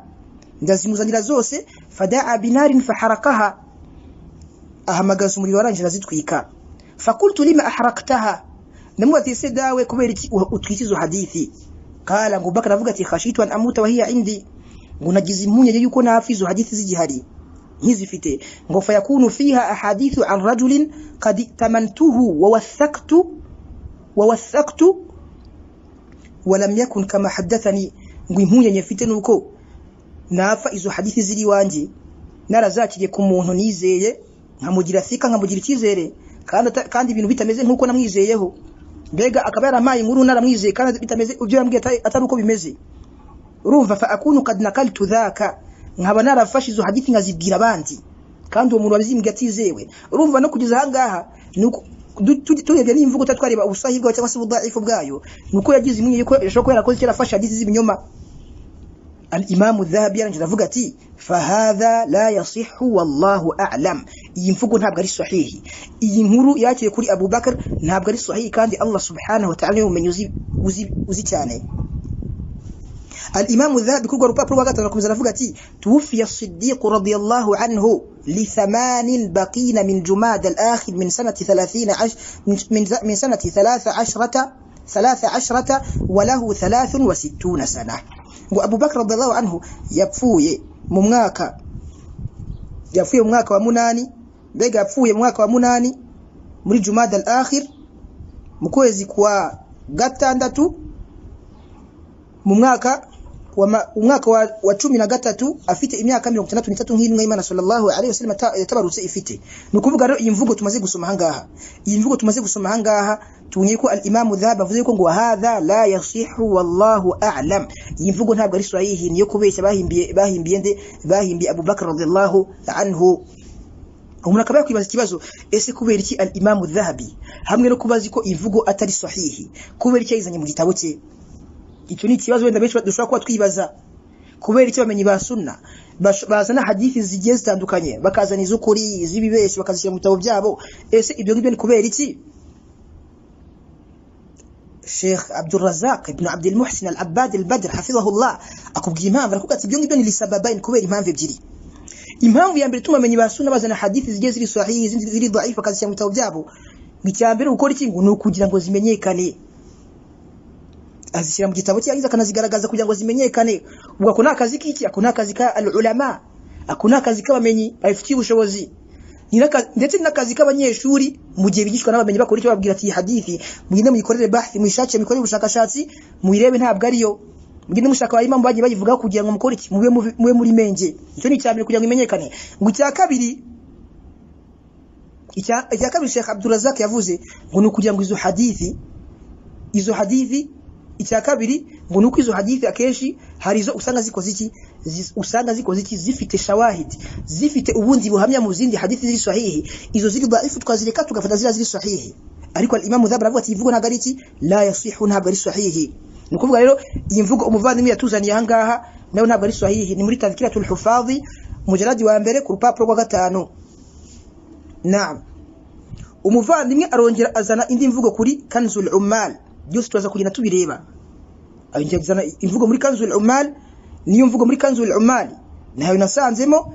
ndazimuzanira zose. Fadaa binarin faharakaha, ahamagaza umuriro warangije azitwika. Fakultu lima ahraktaha, namubwira ati se dawe kubera iki utwika izo hadithi? Kala ngo Bakr avuga ati khashitu an amuta wa hiya indi, ngo nagize impunye yuko nafi izo hadithi zigihari nkizifite. Ngo fayakunu fiha ahadithu an rajulin qad tamantuhu wa wathaqtu walam yakun kama hadathani, ngo impunye nyefite nuko nafa izo hadithi ziri wanje narazakiriye ku muntu nizeye, nkamugira thika, nkamugira ikizere, kandi ibintu bitameze nkuko namwizeyeho, mbega akaba yaramaye inkuru naramwizeye kandi bitameze ibyo yambwiye atari uko bimeze. Urumva fa akunu qad nakaltu dhaka, nkaba narafashe izo hadithi nkazibwira abandi kandi uwo muntu wazimbwiye atizewe. Urumva no kugeza ahangaha nuko turebye n'imvugo tatwareba ubusahi bwayo cyangwa se ubudaifu bwayo nuko yagize imwe yuko yashobora yarakoze cyera fasha hadithi z'ibinyoma. Al-Imam Adh-Dhahabi yarangiza avuga ati fa hadha la yasihhu wallahu a'lam, iyi mvugo ntabwo ari sahihi, iyi nkuru yakiye kuri Abu Bakar ntabwo ari sahihi kandi Allah subhanahu wa ta'ala yumenye uzi cyane. Al-Imam Adh-Dhahabi kurwa rupapuro rwagatana kumeza avuga ati tuwfiya as-Siddiq radiyallahu anhu li 8 baqina min Jumad al-akhir min sanati 30 min sanati 13 wa lahu 63 sana. Ngo Abu Bakr radiyallahu anhu yapfuye mu mwaka wa 8, mbega yapfuye mu mwaka wa 8 muri Jumad al-akhir mu kwezi kwa gatandatu mu mwaka wa 13 afite imyaka 63 nk'intumwa y'Imana sallallahu alayhi wasallam yatabarutse ifite. Nukuvuga rero iyi mvugo tumaze gusoma hangaha tunye ko al-Imam Adh-Dhahabi avuze ko ngo hadha la yasihu wallahu a'lam, iyi mvugo ntabwo ari sahihi, niyo kubeshya bahimbiye Abu Bakr radiyallahu anhu. Umuntu akaba yakwibaza ikibazo, ese kubera iki al-Imam Adh-Dhahabi hamwe no kubaza ko imvugo atari sahihi kubera iki yizanye mu gitabo cye? Icyo ni ikibazo wenda benshi dushobora kuba twibaza. Kubera iki bamenyi ba sunna bazana hadithi zigiye zitandukanye bakazana izukuri izibibeshye bakazishyira mu bitabo byabo? Ese ibyo ngibyo ni kubera iki? Sheikh Abdul Razzaq ibn Abdul Muhsin al-Abbad al-Badr hafizahullah akubwiye impamvu, arakuvuga ati ibyo ngibyo ni lisababain, kubera impamvu ebyiri. Impamvu ya mbere tuma bamenyi ba sunna bazana hadithi zigiye ziri sahihi ziri dhaifa bakazishyira mu bitabo byabo, n'icyambere ukora iki ngo nukugira ngo zimenyekane, azishyira mu gitabo cye yagize akanazigaragaza kugira ngo zimenyekane. Ubwo ako nakazi kiki? Ako nakazi ka al-ulama, ako nakazi k'abamenyi babifitiye ubushobozi, ndetse n'akazi k'abanyeshuri mu gihe bigishwa n'abamenyi bakora icyo babwira ati hadithi mugende muyikorere bahthi, muyishakire mukorere ubushakashatsi muyirebe ntabwo ariyo, mugende mushaka abayimam bagiye bayivuga kugira ngo mukore iki, mube muri menge. Icyo ni icyambere kugira ngo imenyekane. Ngo icya kabiri Sheikh Abdul Razzaq yavuze ngo ni kugira ngo izo hadithi icya kabiri ngo nuko izo hadithi akenshi hari izo usanga zikoze iki zifite shawahid, zifite ubundi buhamya mu zindi hadithi ziri sahihi, izo ziri dhaifu tukazireka tugafata ziri sahihi. Ariko al-Imam Adh-Dhahabi aravuga ati ivugo ntabwo ari iki, la yasihu, ntabwo ari sahihi. Nukuvuga rero iyi mvugo umuvandimwe yatuzaniye ahangaha nayo ntabwo ari sahihi. Ni muri Tadhkiratul Hufadhi mujaradi wa mbere ku rupapuro rwa 5. Naam, umuvandimwe arongera azana indi mvugo kuri Kanzul Ummal, byose tuza kugenda tubireba. Abinjazana imvugo muri Kanzul Ummal, niyo mvugo muri Kanzul Ummal nayo nasanzemo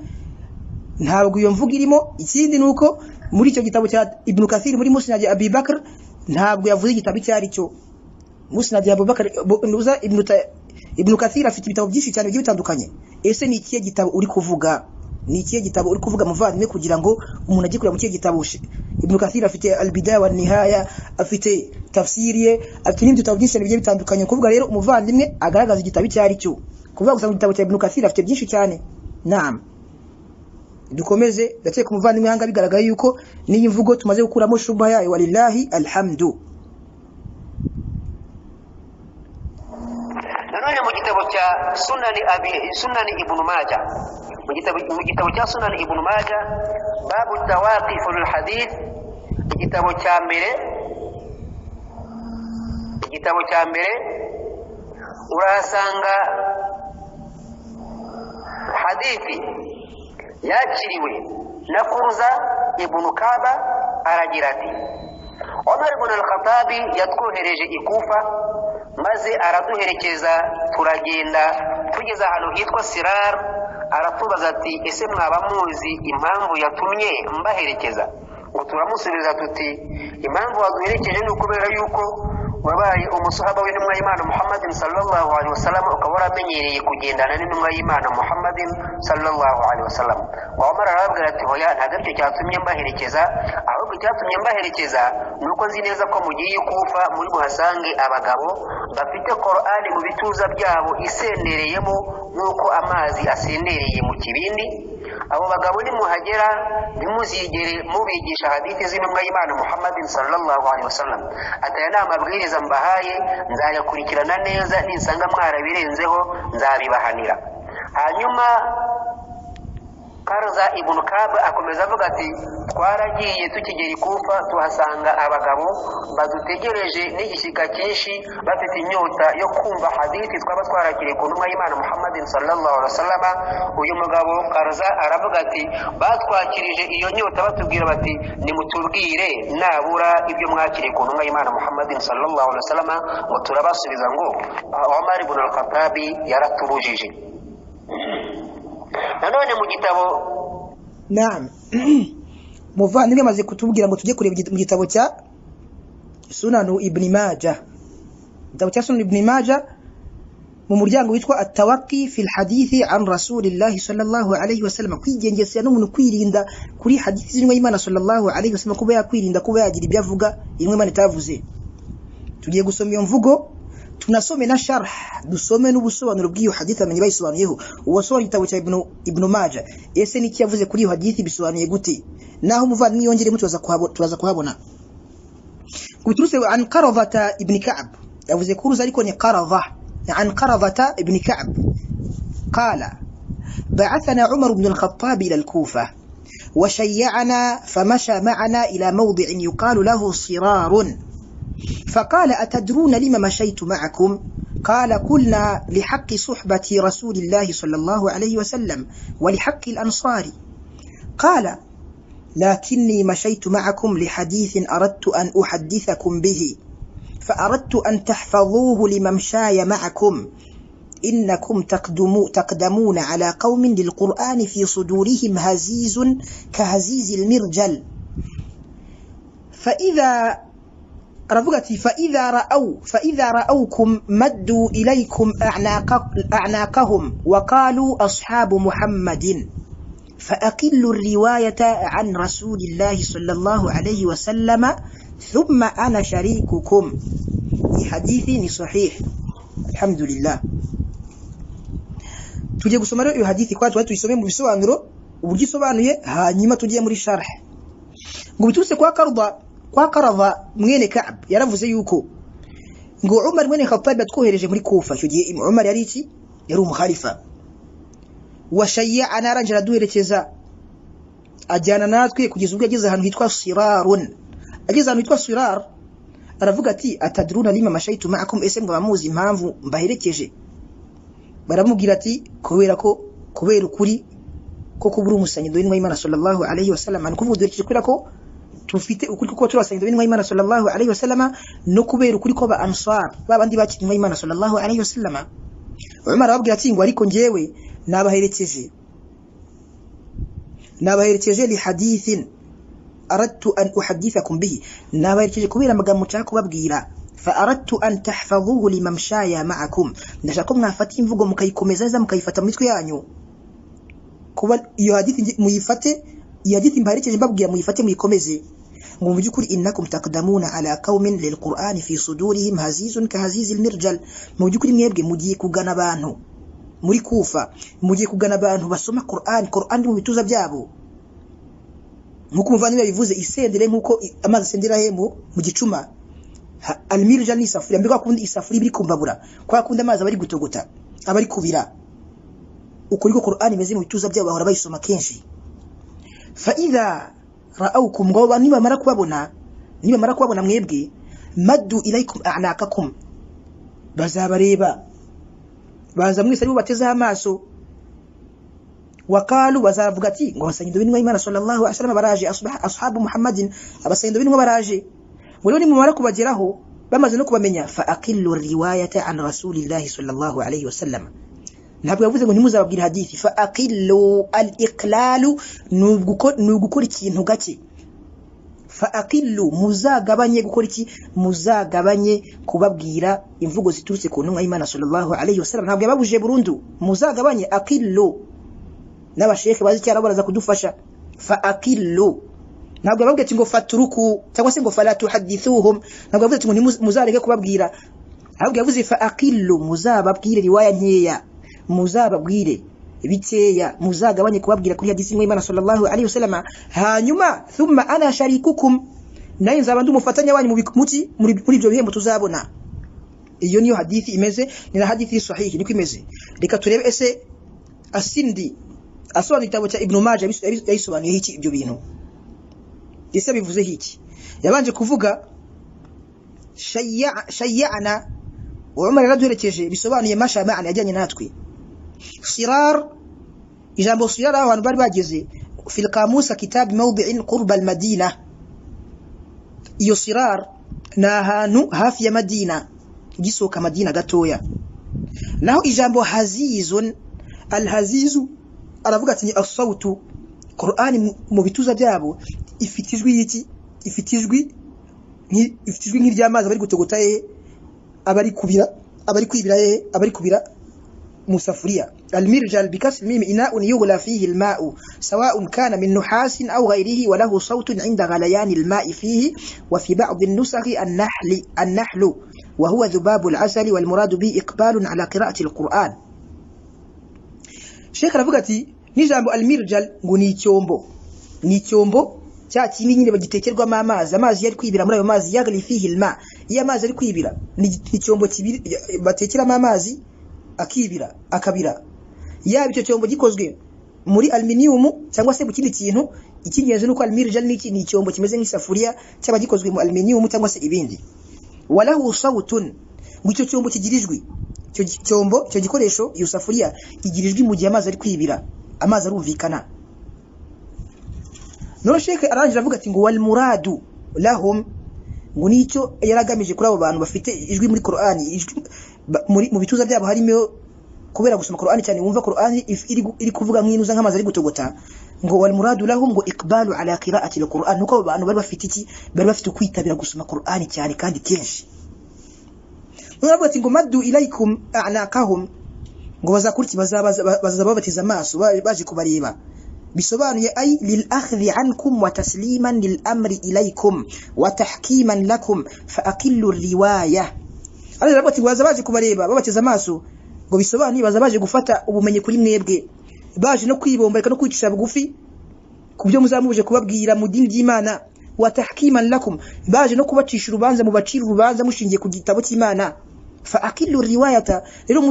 ntabwo iyo mvugo irimo. Ikindi nuko muri icyo gitabo cya Ibn Kathir muri Musnad ya Abi Bakr ntabwo yavuze igitabo cyari cyo. Musnad ya Abu Bakr nuza Ibn Kathir afite ibitabo byinshi cyane bigiye bitandukanye. Ese ni ikihe gitabo uri kuvuga? Ni ikihe gitabo uri kuvuga muvandimwe kugira ngo umuntu ajye kureba mu kihe gitabo? Ibn Kathir afite al-Bidaya wa Nihaya, afite tafsiriye, afite n'ibindi bitabo byinshi bigiye bitandukanye. Kuvuga rero umuvandimwe agaragaza igitabo cyari cyo, kuvuga gusa mu gitabo cya Ibn Kathir afite byinshi cyane. Naam, dukomeze ndetse ku muvandimwe hanga bigaragaye yuko niyi mvugo tumaze gukuramo shubha yayo, walillahi alhamdu. Nanone mu gitabo cya Sunan Ibn Majah, mu gitabo cya Sunan Ibn Majah babu tawaqif al-hadith, igitabo cya mbere urahasanga hadithi yakiriwe na Kurza ibn Kaba aragira ati Umar ibn al-Khattabi yatwohereje ikufa maze araduherekeza turagenda tugeze ahantu hitwa Sirar, aratubaza ati ese mwaba muzi impamvu yatumye mbaherekeza? Ngo turamusubiza tuti impamvu waduherekeje ni ukubera yuko wabaye umusahaba w'intumwa y'Imana Muhammadin sallallahu alaihi wasallam, ukaba waramenyereye kugendana n'intumwa y'Imana Muhammadin sallallahu alaihi wasallam. Umar arababwira ati hoya ntabwo aricyo cyatumye mbaherekeza, ahubwo cyatumye mbaherekeza nuko nzi neza ko mugiye kufa muri buhasange abagabo bafite Qur'ani mu bituza byabo isendereyemo nuko amazi asendereye mu kibindi. Abo bagabo nimuhagera ntimuzigere mubigisha hadithi z'intumwa y'Imana Muhammadin sallallahu alaihi wasallam. Ataya n'amabwiriza mbahaye nzayakurikirana neza, ninsanga mwarabirenzeho nzabibahanira. Hanyuma Karza ibn Kab akomeza avuga ati twaragiye tukigera Kufa tuhasanga abagabo badutegereje n'igishyika cyinshi bafite inyota yo kumva hadithi twaba twarakiriye ku ntumwa y'Imana Muhammad sallallahu alaihi wasallam. Uyu mugabo Karza aravuga ati batwakirije iyo nyota batubwira bati nimutubwire nabura ibyo mwakiriye ku ntumwa y'Imana Muhammad sallallahu alaihi wasallam, ngo turabasubiza ngo Umar ibn al-Khattab yaratubujije. Nanone mu gitabo Naam muvandimwe maze kutubwira ngo tujye kureba mu gitabo cya Sunan Ibn Majah. Igitabo cya Sunan Ibn Majah mu muryango witwa at-tawaqi fi al-hadith an Rasulillah sallallahu alayhi wasallam, kwigengesera n'umuntu kwirinda kuri hadithi z'intumwa y'Imana sallallahu alayhi wasallam, kuba yakwirinda kuba yagira ibyo avuga intumwa y'Imana itavuze. Tugiye gusoma iyo mvugo, tunasome na sharh, dusome n'ubusobanuro bw'iyo hadithi amenye bayisobanuyeho. Uwasobanura igitabo cya Ibn Majah ese niki yavuze kuri iyo hadithi bisobanuye gute, naho umuvandimwe yongeremo tubaza kuhabona. Kuturuse an Qaradha ibn Ka'b, yavuze kuruza ariko ni Qaradha, an Qaradha ibn Ka'b qala بعثنا عمر بن الخطاب إلى الكوفة وشيعنا فمشى معنا إلى موضع يقال له صرار، فقال أتدرون لما مشيت معكم؟ قال قلنا لحق صحبة رسول الله صلى الله عليه وسلم ولحق الأنصار. قال لكني مشيت معكم لحديث أردت أن أحدثكم به، فأردت أن تحفظوه لممشاي معكم، إنكم تقدمون على قوم للقرآن في صدورهم هزيز كهزيز المرجل، فإذا رأوكم مدوا إليكم أعناقهم وقالوا أصحاب محمد، فأقلوا الرواية عن رسول الله صلى الله عليه وسلم ثم أنا شريككم. حديث صحيح الحمد لله. tujye gusoma rero iyo hadithi kwa tuyisome mu bisobanuro uburyo isobanuye, hanyuma tugiye muri sharh. Ngo bituse kwa Qaradha mwene Ka'b yaravuze yuko ngo Umar mwene Khattab atwohereje muri Kufa. Icyo gihe Umar yari iki? Yari umukhalifa. Washayya'ana arangera duherekeza, ajyana natwe kugeza ubwo ageze ahantu hitwa Sirarun. Ageze ahantu hitwa Sirar aravuga ati atadruna lima mashaitu ma'akum, ese ngo bamuzi impamvu mbaherekeje? Baramubwira ati kubera ukuri ko kubura umusanyido w'intumwa y'Imana sallallahu alayhi wasallam. Ni kuvuga duherekeje kubera ko tufite ukuri ko turasanyido w'intumwa y'Imana sallallahu alayhi wasallam, no kubera ukuri ko ba Ansar babandi bakiri intumwa y'Imana sallallahu alayhi wasallam. Umar arababwira ati ngo ariko njyewe nabaherekeje li hadithin aradtu an uhaddithakum bihi, nabaherekeje kubera amagambo nshaka kubabwira. فأردت أن تحفظوه لممشايا معكم, ndashaka mwafata imvugo mukayikomeza neza mukayifata mu mitwe yanyu, kuba iyo hadithi muyifate, iyo hadithi mbaherekeje mbabwira muyifate muyikomeze. Ngo mu byukuri innakum taqdamuna ala qaumin lilqur'ani fi sudurihim hazizun kahazizil mirjal, mu byukuri mwebwe mugiye kugana abantu muri Kufa, mugiye kugana abantu basoma Qur'an mu bituza byabo, nkuko umuvandimwe yabivuze, isendere nkuko amazi asendera hemu mu gicuma. Al-mirjal ni isafuriya, mbega kundi isafuriya biri kumbabura, kwa kundi amazi abari gutogota abari kubira, ukuri ko Qur'an imeze mu bituza byabo bahora bayisoma kenshi. Fa idha ra'awkum, ngo nibamara kubabona mwebwe, maddu ilaykum a'naqakum, bazabareba baza mwese aribo bateza amaso. Waqalu, bazavuga ati ngo abasanyido b'intumwa y'Imana sallallahu alayhi wasallam baraje, ashabu Muhammadin, abasanyido b'intumwa baraje. Waliwo nimumara kubageraho bamaze no kubamenya, fa aqillu riwayata an rasulillahi sallallahu alayhi wasallam. Ntabwo yavuze ngo ntimuzababwira hadithi, fa aqillu, al-iqlalu nugukora ikintu gake. Fa aqillu, muzagabanye gukora iki? Muzagabanye kubabwira imvugo ziturutse ku ntumwa y'Imana sallallahu alayhi wasallam. Ntabwo yababuje burundu, muzagabanye. Aqillu, n'abasheke bazi cyara baraza kudufasha. Fa aqillu, ntabwo yababwiye ati ngo faturuku cyangwa se ngo fala tuhadithuhum, ntabwo yavuze ati ngo muzareke kubabwira, ahubwo yavuze fa aqillu, muzababwire riwaya nkeya, muzababwire bikeya, muzagabanye kubabwira kuri hadithi y'Imana sallallahu alayhi wasallam. Hanyuma thumma ana sharikukum, nayo nzaba ndumufatanya wanyu muri ibyo bihembo tuzabona. Iyo niyo hadithi imeze, ni na hadithi sahihi niko imeze. Reka turebe ese asobanura igitabo cya Ibn Majah yayisobanuye iki ibyo bintu ese bivuze iki yabanje kuvuga shayya'ana Umar yaraduherekeje bisobanuye mashama'ana yajyanye natwe sirar ijambo sirar abantu bari bageze fil qamus kitab mawdi'in qurba al-madina iyo sirar na ahantu hafi ya Madina gisoka Madina gatoya naho ijambo hazizun al-hazizu aravuga ati as-sautu Qur'ani mu bituza byabo ifitijwe iki ifitijwe nk'iryamazi bari gutogota abari kubira abari kubira musafuriya المرجل بكسر الميم إناء يغلى فيه الماء سواء كان من نحاس أو غيره وله صوت عند غليان الماء فيه وفي بعض النسخ النحل وهو ذباب العسل والمراد به إقبال على قراءة القرآن شيخ رفقتي نجام المرجل ni cyombo cya kindi nyine bagitekerwamo amazi yari kwibira muri ayo mazi yagli fihi alma iyo amazi ari kwibira ni cyombo batekeramo amazi akibira akabira yaba icyo cyombo gikozwe muri aluminium cyangwa se mu kindi kintu ikingenzi nuko almirjal ni cyombo kimeze nk'isafuriya cyaba gikozwe mu aluminium cyangwa se ibindi walahu sawtun icyo cyombo kigirijwe cyo gikoresho iyo safuriya igirijwe mu gihe amazi ari kwibira amazi arumvikana no sheke aranje avuga ati ngo wal muradu lahum ngo nicyo yaragamije kuri abo bantu bafite ijwi muri Qur'ani mu bituza byabo harimo kubera gusoma Qur'ani cyane wumva Qur'ani iri kuvuga nk'inuza nk'amazi ari gutogota ngo wal muradu lahum ngo iqbalu ala qira'ati al-Qur'an nuko abo bantu bari bafite kwitabira gusoma Qur'ani cyane kandi kenshi nuravuga ati ngo maddu ilaykum a'naqahum ngo bazakuriki bazababatiza amaso baje kubareba bisobanuye ay lil akhdhi ankum wa tasliman lil amri ilaykum wa tahkiman lakum fa aqillu riwaya ari rabati baje kubareba babateza amaso ngo bisobanuye baje gufata ubumenyi kuri mwebwe baje no kwibomba no kwicisha bugufi kubyo muzamuje kubabwira mu dini y'Imana wa tahkiman lakum baje no kubacisha urubanza mubacira urubanza mushingiye ku gitabo cy'Imana فأقل الرواية لو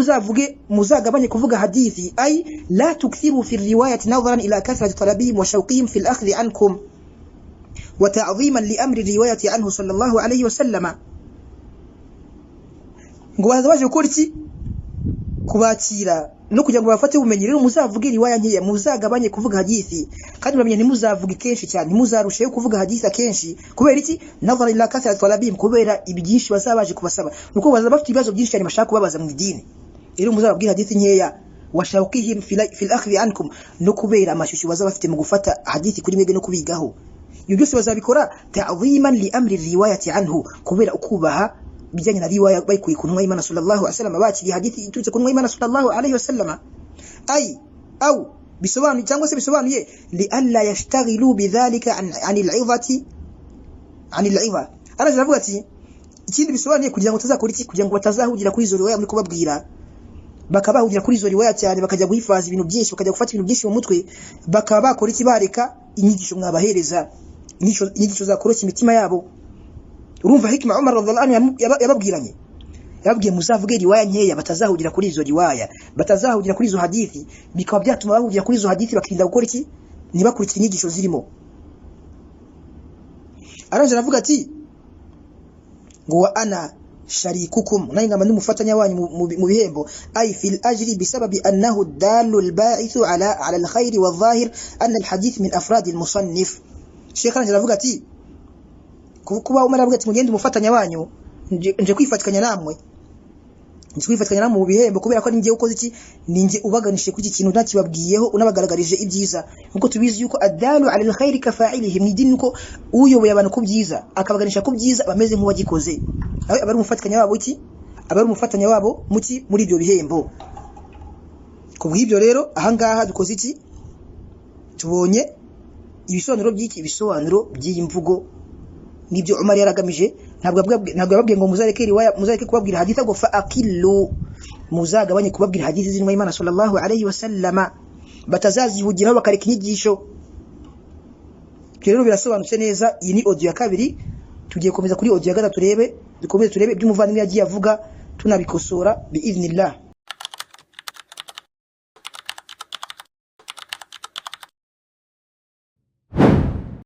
مزاغباني كفوغا حديثي أي لا تكثروا في الرواية نظرا إلى كثرة طلبهم وشوقهم في الأخذ عنكم وتعظيما لأمر الرواية عنه صلى الله عليه وسلم ngwaza baje kuriki kubatira no kugira ngo bafate ubumenyi rero muzavuge riwaya nkiye muzagabanye kuvuga hadithi kandi bamenye ntimuzavuge kenshi cyane muzarushayo kuvuga hadithi kenshi kubera iki nazara ila kathrat talabim kubera ibigisho bazabaje kubasaba nuko bazabafite ibibazo byinshi cyane bashaka kubabaza mu idini rero muzababwira hadithi nkeya washawqihim fil akhri ankum no kubera amashusho bazabafite mu gufata hadithi kuri mwege no kubigaho ibyo byose bazabikora ta'ziman li amri riwayati anhu kubera ukubaha bijanye na riwaya bayikuye ku ntumwa y'Imana sallallahu alaihi wasallam bakiri hadithi iturutse ku ntumwa y'Imana sallallahu alaihi wasallam ay au bisobanuye cyangwa se bisobanuye li alla yashtaghilu bidhalika an al-'idhati an al-'idha araje avuga ati ikindi bisobanuye kugira ngo tazakora iki kugira ngo batazahugira kuri izo riwaya muri kubabwira bakabahugira kuri izo riwaya cyane bakajya guhifaza ibintu byinshi bakajya gufata ibintu byinshi mu mutwe bakaba bakora iki bareka inyigisho mwabahereza inyigisho zakoroshya imitima yabo urumva hikma Umar radhiallahu anhu yababwiranye yababwiye muzavuge riwaya nkeya batazahugira kuri izo riwaya batazahugira kuri izo hadithi bikaba byatuma bahugira kuri izo hadithi bakirinda gukora iki nibakurikira inyigisho zirimo aranje aravuga ati ngo wa ana sharikukum nayingamba ndumufatanya wanyu mu bihembo ay fil ajri bisababi annahu dallu al-ba'ithu ala al-khair wa adh-dhahir anna al-hadith min afrad al-musannif Sheikh aranje aravuga ati kuba Umar avuga ati mugende umufatanya wanyu nje kwifatikanya namwe mu bihembo kubera ko ningiye ukoze iki ninge ubaganishe kuri iki kintu ntakibabwiyeho unabagaragarije ibyiza nkuko tubizi yuko adalu ala alkhairi kafa'ilihi mwidini ko uyoboye abantu kubyiza akabaganisha kubyiza bameze nk'uwagikoze abari umufatanya wabo iki abari umufatanya wabo muki muri ibyo bihembo kubw'ibyo rero ahangaha dukoze iki tubonye ibisobanuro by'imvugo nibyo Umar yaragamije ntabwo yababwiye ngo muzareke riwaya muzareke kubabwira hadith ngo fa aqillu muzagabanye kubabwira hadith z'intumwa y'Imana sallallahu alaihi wasallam batazazihugiraho bakareka inyigisho rero birasobanutse neza iyi ni audio ya kabiri tugiye komeza kuri audio ya gatatu turebe iby'umuvandimwe yagiye avuga tunabikosora biiznillah